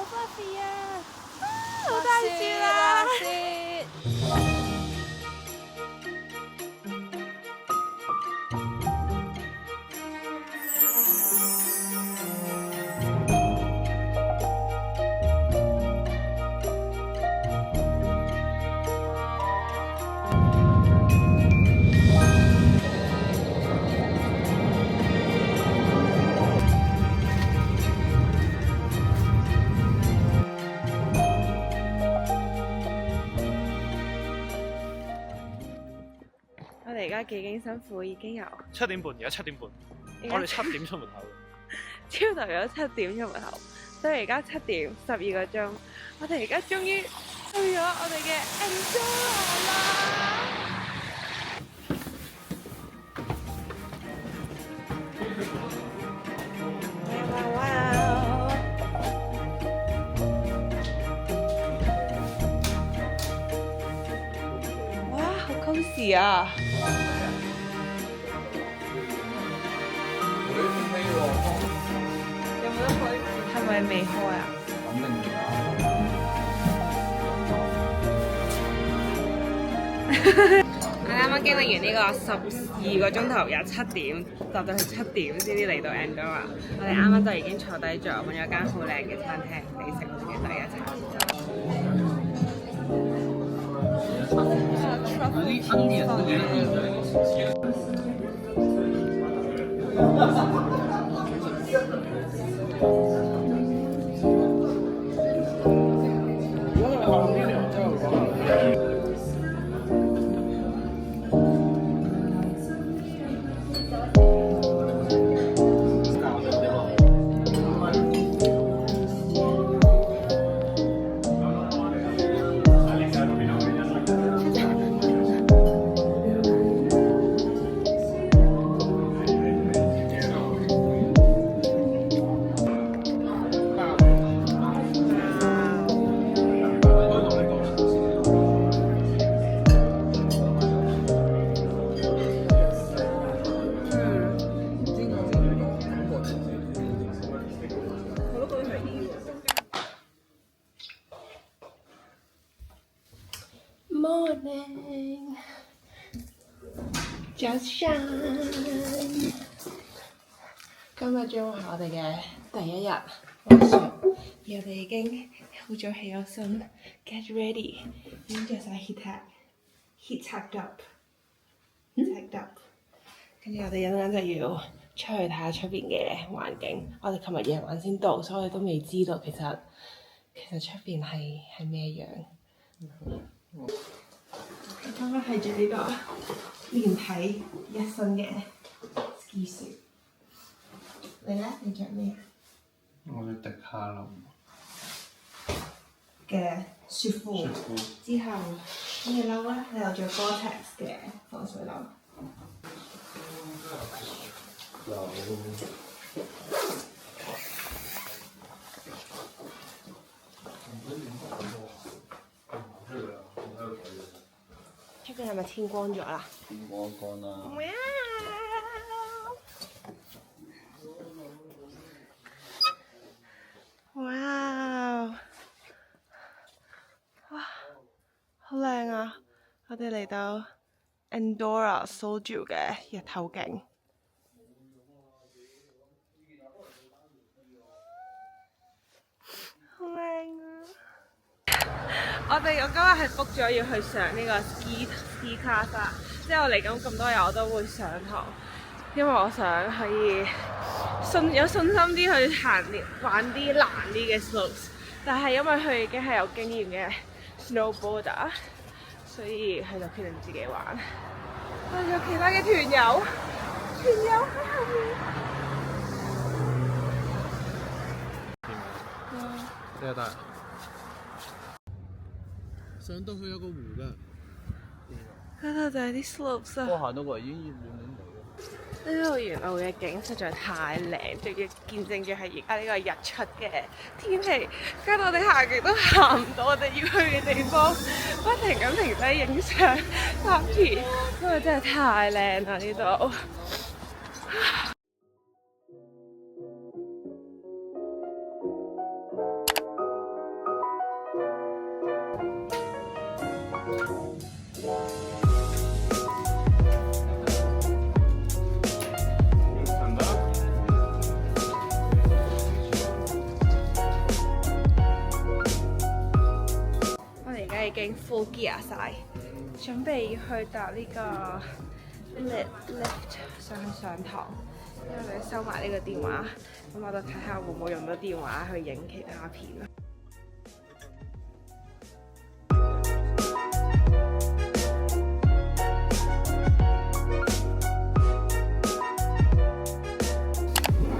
好 fluffy 啊，好大雪啦！我哋而家幾經辛苦，已經由7點半，而家7點半，我哋7點出門口。朝頭早7點出門口，到而家7點12個鐘，我哋而家終於去咗我哋嘅 Andorra 啦！哇，好 cozy 啊！有冇得開？係咪未開啊？我哋啱啱經歷完呢個12個鐘頭，由7點搭到去7點先至嚟到 Andorra。我哋啱啱就已經坐低咗，揾咗間好靚嘅餐廳嚟食我哋嘅第一餐。Morning， 早上。今日將會係我哋嘅第一日滑雪，而我哋已經好早起咗身 ，get ready， 已經着晒 heat tag up， 跟住我哋一陣間就要出去睇下出邊嘅環境。我哋琴日夜晚先到，所以我哋都未知道其實出邊係咩樣。今日係着呢個連體一身嘅 ski suit。你咧？你着咩？我哋迪卡林嘅雪褲，之後你褸咧，你又着 Gore-Tex 嘅防水褸。出邊係咪天光咗啦？天光啦！哇！哇！好靚啊！我哋嚟到 Andorra Soju 嘅日頭景。好靚啊！我今日係 book 咗要去上呢個 ski class 啦，即係我嚟咁多日我都會上堂，因為我想可以有信心啲去玩啲難啲嘅 slopes， 但係因為佢已經係有經驗嘅 snowboarder， 所以佢就決定自己玩。有其他嘅團友喺後面。呢個得。上到去有個湖㗎。嗰度就係啲 slopes 啊。我行到過已經要滿地啦。呢度沿路嘅景實在太靚，仲要見證住係而家呢個日出嘅天氣，搞到我哋行極都行唔到我哋要去嘅地方，不停咁停低影相拍片，因為真係太靚啦呢度。我哋而家已經 full gear 晒，準備去搭呢個 lift 上堂。因為我哋收埋呢個電話，咁我就睇下會唔會用到電話去影其他片啦。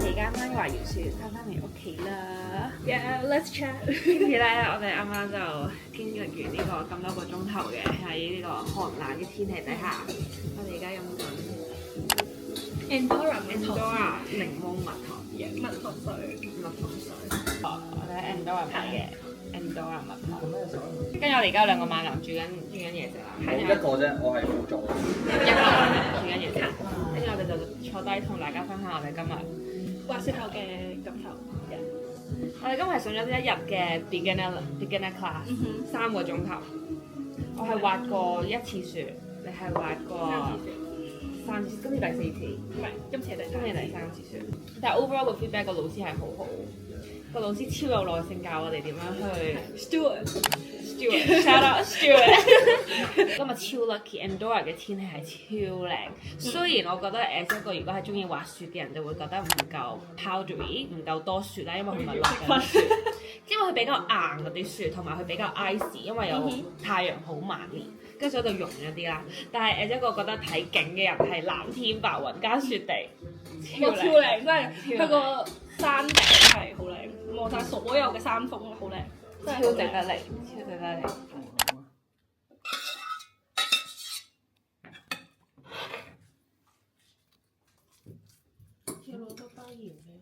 而家翻華瑤樹，翻嚟屋企啦。Yeah，let's chat。跟住咧，我哋啱啱就經歷完呢個咁多個鐘頭嘅喺呢個寒冷嘅天氣底下，我哋而家飲緊。Endora 檸檬蜜糖水。我哋喺 Endora 買嘅 Endora 蜜糖。跟住我哋而家有兩個猛男煮緊嘢食啦。我一個啫，我係輔助。一個猛男煮緊嘢食，跟住我哋就坐低同大家分享我哋今日滑雪後嘅感受。我哋今日係上咗1日嘅 beginner class， 3個鐘頭。我係滑過1次雪，你係滑過3次，今次第4次，唔係今次係第3次雪。但係 overall 個 feedback 個老師係好好，個老師超有耐性教我哋點樣去 Stewart，shout out Stewart。今日超 lucky，Endora 嘅天氣係超靚。雖然我覺得一個如果係中意滑雪嘅人就會覺得唔夠 powdery， 唔夠多雪啦，因為佢唔係落緊雪，因為佢比較硬嗰啲雪，同埋佢比較 icy， 因為有太陽好猛烈。跟住所以就溶咗啲啦，但係一個覺得睇景嘅人係藍天白雲加雪地，超靚，真係佢個山頂係好靚，望晒所有嘅山峰好靚，真係超值得嚟，超值得嚟。要攞多包鹽嘅。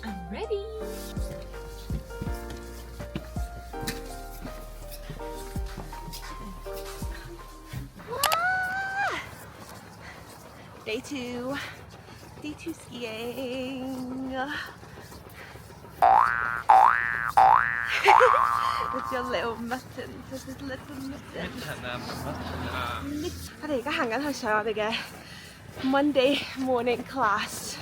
I'm ready. Day 2 skiing. It's your little mutton. This is little mutton. 我哋而家行緊去上我哋嘅 Monday morning class。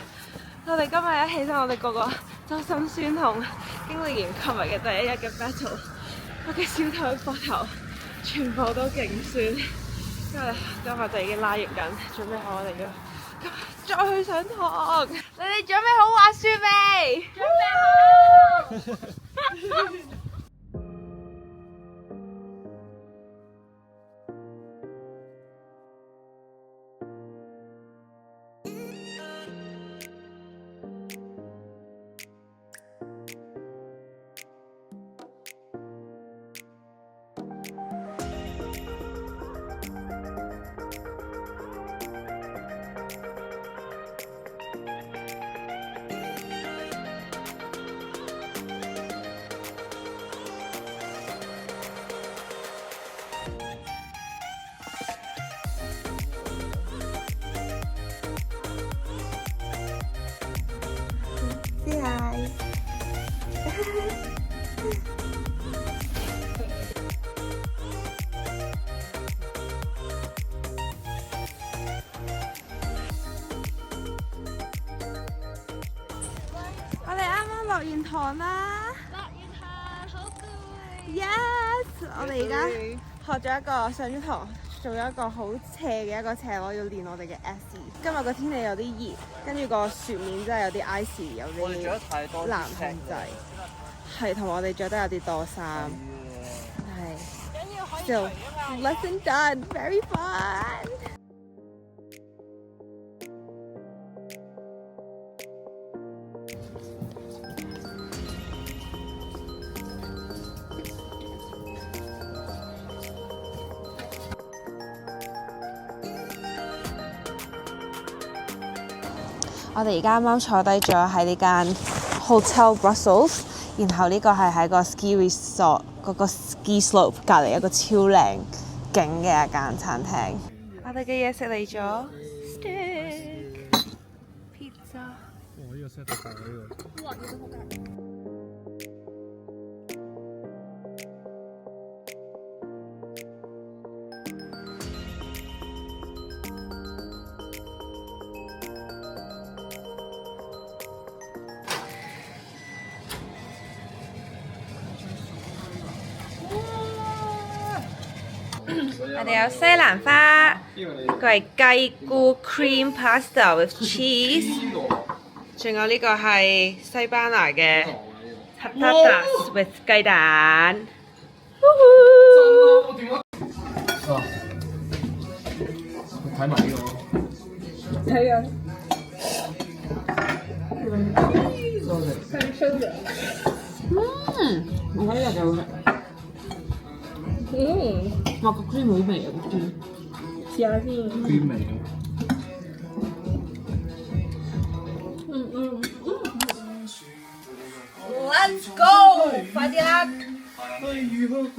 我哋今日一起身，我哋個個周身酸痛，經歷完琴日嘅第1日嘅 battle， 我嘅小腿、膊頭全部都勁酸。今日就已經拉完緊，準備好我哋要今日再去上堂。你哋準備好滑雪未？準備好。我哋啱啱落完堂啦，好攰。 Yes， 我哋而家學咗一個上咗堂，做咗一個好斜嘅一個斜路，要練我哋嘅 SE。今日個天氣有啲熱，跟住個雪面真係有啲 icy， 有啲難控制。係，同埋我哋着得有啲多衫。係。So lesson done, very fun. 我哋而家啱啱坐低咗喺呢間 Hotel Brussels， 然後呢個係喺個 ski resort 嗰個 ski slope 隔離一個超靚景嘅一間餐廳。我哋嘅嘢食嚟咗 steak pizza。哇！呢個 set 到大呢個。哇！呢個好勁。我哋有西蘭花，佢係雞菇 cream pasta with cheese， 仲有呢個係西班牙嘅 patatas with 雞蛋。睇埋呢個。睇啊！我覺得呢個幾好食。哇，個 cream 好味啊！個 cream。試下先。cream 味啊！Let's go！ 快啲啦！如何會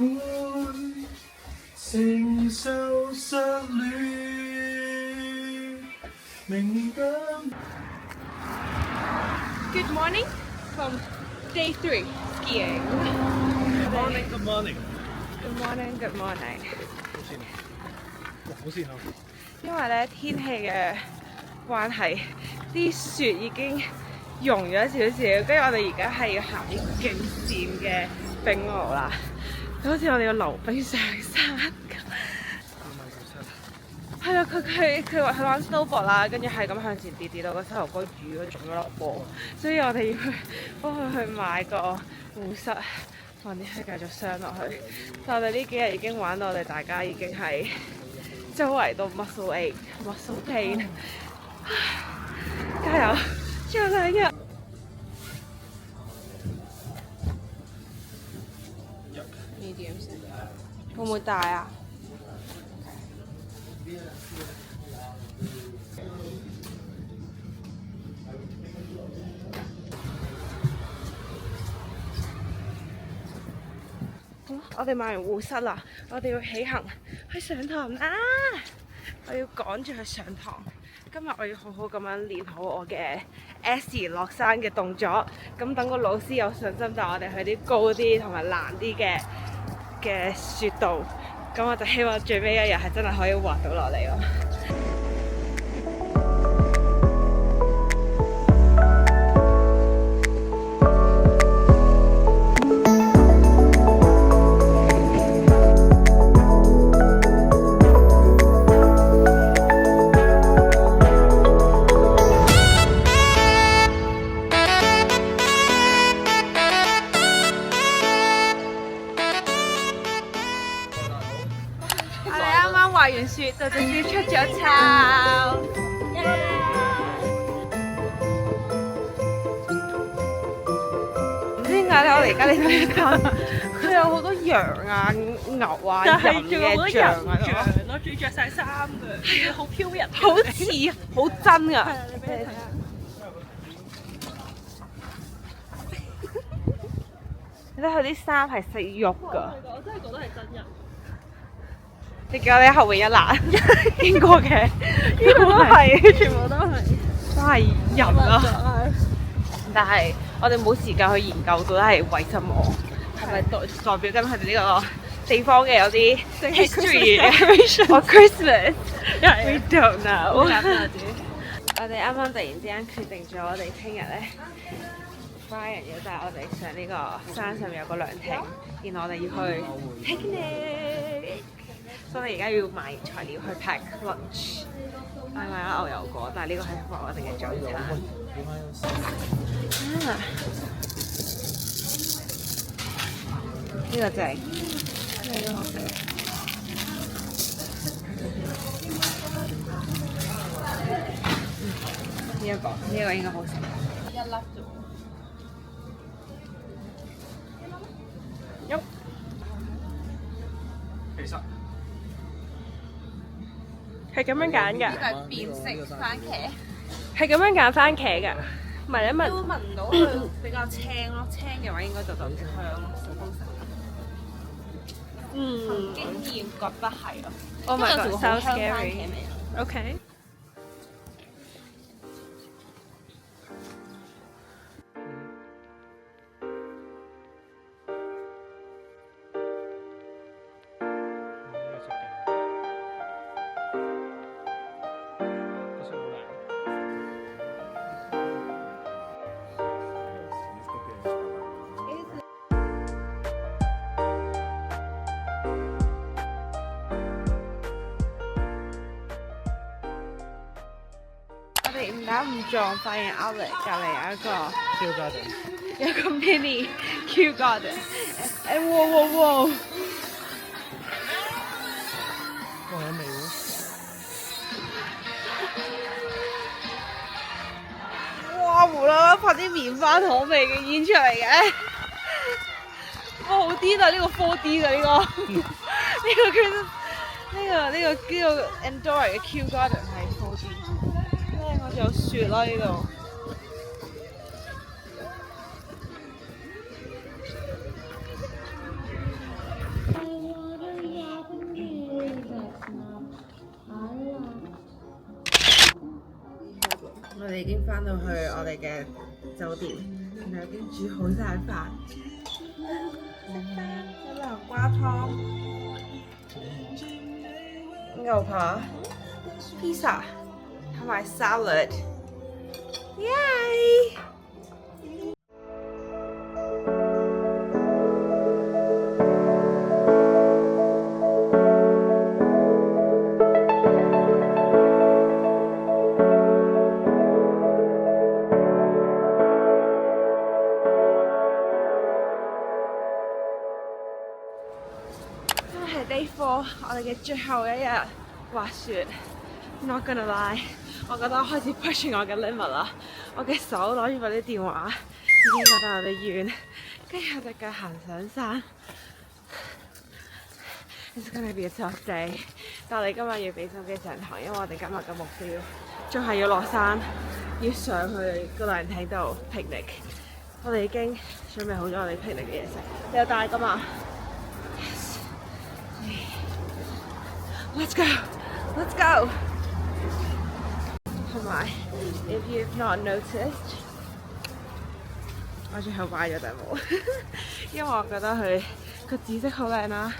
承受失戀？明白。 Good morning from day 3 skiing. Good morning, good morning。 Good morning, good morning。哇！好先啊！因為咧天氣嘅關係，啲雪已經溶咗少少，跟住我哋而家係要行啲勁跣嘅冰路啦，就好似我哋要溜冰上山咁。係啊，佢話佢玩 snowboard 啦，跟住係咁向前跌到個膝頭哥瘀咗，中咗落波，所以我哋要去幫佢去買個護膝，放啲血繼續傷落去。但我哋呢幾日已經玩到我哋大家已經係周圍都 muscle ache、muscle pain。加油！仲有2日。medium 先，會唔會大啊？我哋買完護膝啦，我哋要起行去上堂啦！我要趕住去上堂。今日我要好好咁樣練好我嘅 S 落山嘅動作，咁等個老師有信心帶我哋去啲高啲同埋難啲嘅雪道，咁我就希望最尾一日係真係可以滑到落嚟咯。滑完雪就直接出咗巢。唔知點解咧？我哋而家嚟到呢間，佢有好多羊啊、牛啊、人嘅像啊，咯，仲要着晒衫嘅，係好飄逸，好似好真㗎。係啊，你俾你睇下。你睇佢啲衫係食肉㗎。我真係覺得係真人。你見我哋後邊一欄經過嘅，呢個都係，全部都係人啦。但係我哋冇時間去研究到底係為什麼，係咪代表緊佢哋呢個地方嘅有啲 history or Christmas？We don't know。我哋啱啱突然之間決定咗，我哋聽日咧 Brian 要帶我哋上呢個山上面有個涼亭，然後我哋要去 picnic。所以我哋而家要買材料去 pack lunch， 買咗牛油果，但係呢個係我哋嘅早餐。呢個正，呢個好食。呢個應該好食。一粒啫喎。其實係咁樣揀㗎。呢個係變色番茄。係咁樣揀番茄㗎，聞一聞。都聞到佢比較青咯，青嘅話應該就特別香咯，手工食。嗯經驗覺得係咯。 ，Oh my 有時 god，會好 sounds 香番茄 scary。味啊。 OK。我哋誤打誤撞發現 Outlet 隔離有一個 Q Garden，有個 mini Q Garden，誒哇！哇有味喎！哇！無啦啦拍啲棉花糖味嘅煙出嚟嘅，哇好癲啊！呢個 4D 啊呢個，呢個叫 Andorra 嘅 Q Garden 係 4D，我仲有雪啦呢度。我哋已經翻到去我哋嘅酒店，然後已經煮好晒飯，有南瓜湯、牛扒、pizza 同埋 salad，耶！Day 4，我哋嘅最後一日滑雪。Not gonna lie， 我覺得我開始 push 我嘅 limit 啦。我嘅手攞住我啲電話，已經覺得有啲遠，跟住我隻腳行上山。It's gonna be a tough day， 但係我哋今日要俾心機上堂，因為我哋今日嘅目標仲係要落山，要上去個涼亭度 picnic。我哋已經準備好咗我哋 picnic 嘅嘢食，你有帶㗎嘛？ Let's go! Let's go! 同埋 ，if you've not noticed， 我最後買咗頂帽，因為我覺得佢個紫色好靚啦，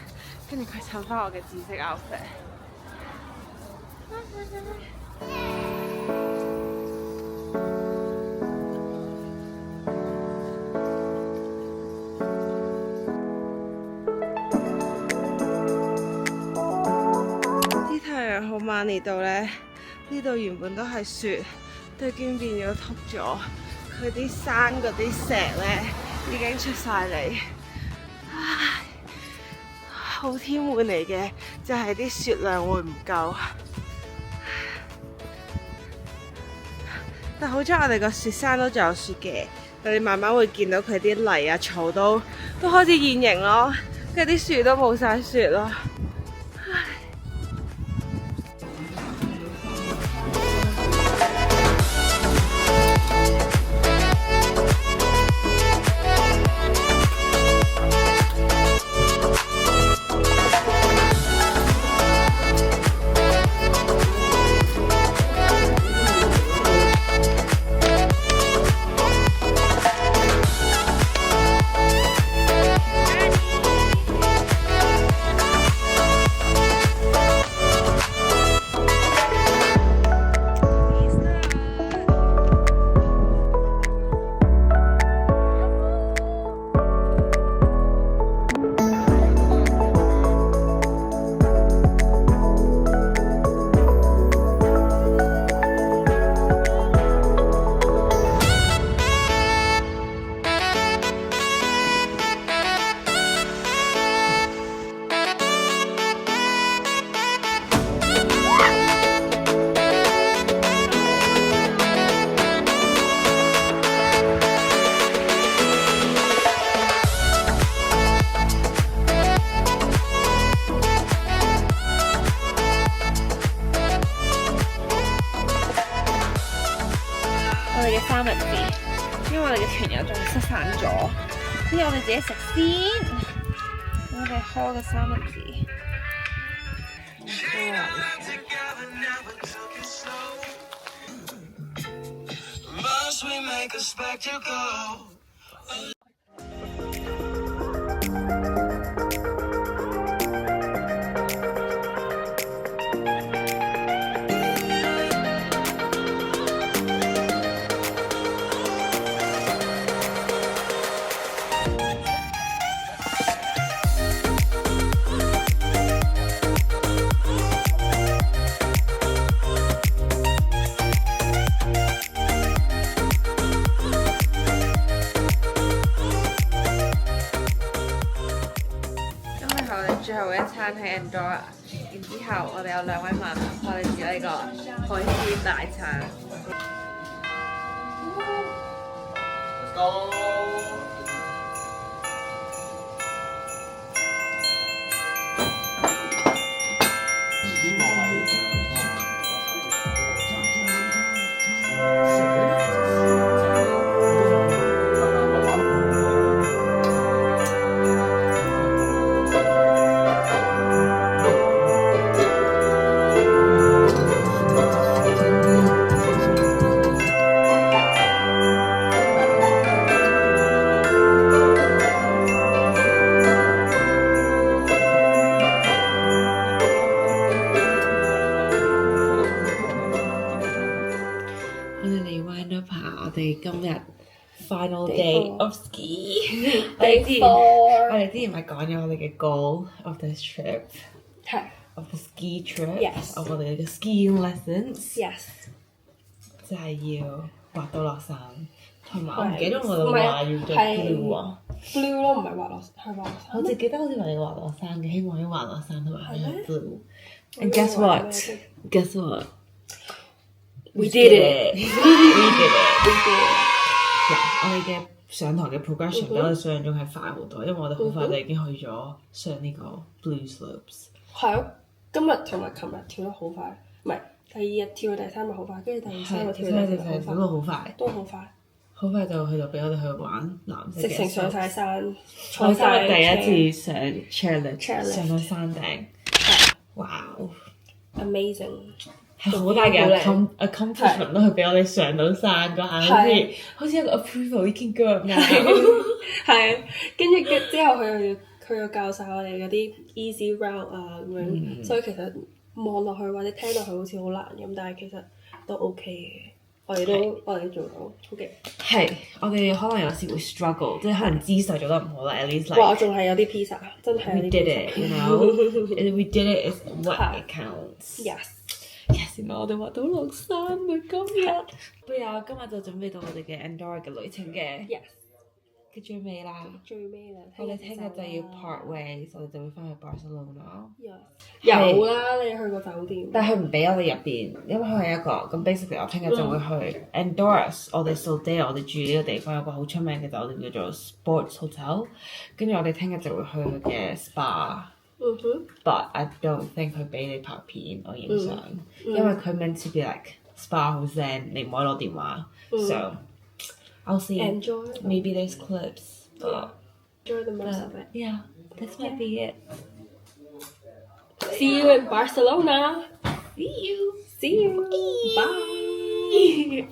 跟住佢襯翻我嘅紫色 outfit。好猛烈到咧，呢度原本都係雪，都已經變咗禿咗。佢啲山嗰啲石咧已經出晒嚟，唉，好天換嚟嘅就係啲雪量會唔夠。但好彩我哋個雪山都仲有雪嘅，但你慢慢會見到佢啲泥啊草都開始現形咯，跟住啲樹都冇晒雪咯。三文治，因為我哋嘅團友仲失散咗，所以我哋自己食先。我哋開個三文治。Must we make a spectacle? 最後一餐喺 Andorra， 然之後我哋有2位萬能，我哋煮呢個海鮮大餐。今日 final day of ski， 我哋之前咪講咗我哋嘅 goal of this trip， 係 of the ski trip， yes， of 我哋嘅 skiing lessons，yes， 就係要滑到落山，同埋我唔記得我哋話要做 blue 啊 ，blue 咯，唔係滑落，係滑落山。我淨記得好似話要滑落山嘅，希望要滑落山同埋係 blue。And guess what? Guess what? We did it. We did it. 我哋嘅上堂嘅 progression 比我哋想象中係快好多，因為我哋好快就已經去咗上呢個 blue slopes。係啊，今日同埋琴日跳得好快，唔係第二日跳第三日好快，跟住第三日跳第四日好快，都好快，好快就去到俾我哋去玩藍色嘅。直情上晒山，我今日第一次上 chairlift， 上到山頂，哇 ！Amazing！ 係好大嘅 accomplishment 咯，佢俾我哋上到山嗰下，好似有個 approval we can go now。係啊，跟住之後佢又教晒我哋嗰啲 easy route 啊咁樣，所以其實望落去或者聽落去好似好難咁，但係其實都 OK 嘅。我哋都做到，好嘅。係，我哋可能有時會 struggle， 即係可能姿勢做得唔好啦。At least 哇，我仲係有啲 pizza， 真係有啲 pizza。We did it, you know. We did it is what it counts. Yes， 原來我哋滑到落山啊！今日，不如今日就準備到我哋嘅 Andorra 嘅旅程嘅嘅最尾啦。我哋聽日就要 part ways， 我哋就會翻去 Barcelona。有啦，你去過酒店？但係佢唔俾我哋入邊，因為佢係一個咁 basically， 我聽日就會去 Andorra， 我哋 Solera， 我哋住呢個地方有個好出名嘅酒店叫做 Sports Hotel， 跟住我哋聽日就會去佢嘅 spa。But I don't think 佢俾你拍片我影相，因為佢 meant to be like spa 好 zen， 你唔可以攞電話。So I'll see. Maybe there's clips. Enjoy the most of it. Yeah, this might be it. See you in Barcelona. See you. See you. Bye.